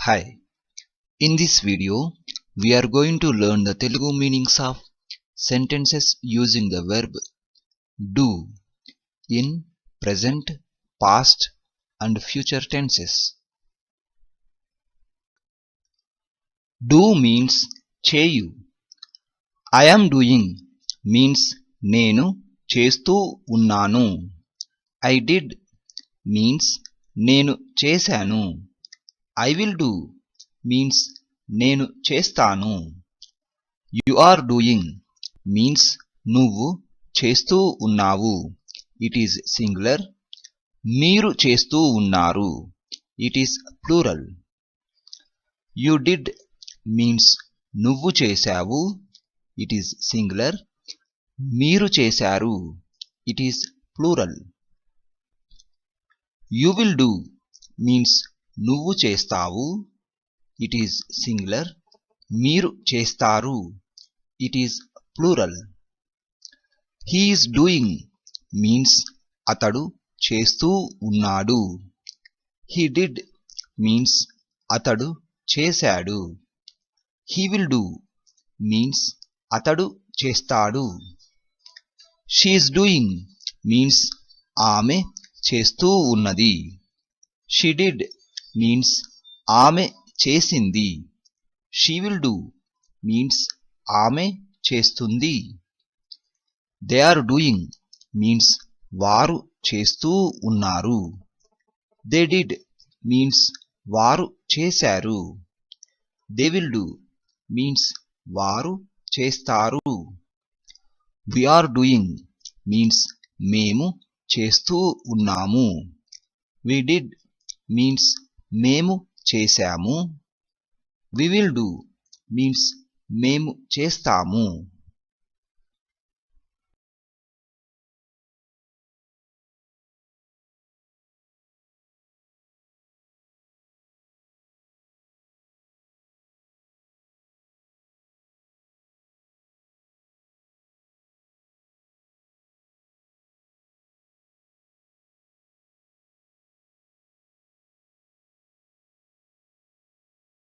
Hi, in this video we are going to learn the Telugu meanings of sentences using the verb do in present, past and future tenses. Do means cheyu. I am doing means నేను చేస్తూ ఉన్నాను. I did means నేను చేశాను. I will do means నేను చేస్తాను. You are doing means నువ్వు చేస్తూ ఉన్నావు. It is singular. మీరు చేస్తూ ఉన్నారు. It is plural. You did means నువ్వు చేశావు. It is singular. మీరు చేశారు. It is plural. You will do means నువ్వు చేస్తావు. It is singular. మీరు చేస్తారు. It is plural. He is doing means అతడు చేస్తూ ఉన్నాడు. He did means అతడు చేశాడు. He will do means అతడు చేస్తాడు. She is doing means ఆమె చేస్తూ ఉన్నది. She did means ఆమె చేసింది. She will do means ఆమె చేస్తుంది. They are doing means వారు చేస్తూ ఉన్నారు. They did means వారు చేశారు. They will do means వారు చేస్తారు. We are doing means మేము చేస్తూ ఉన్నాము. We did means మేము చేశాము. We will do means మేము చేస్తాము.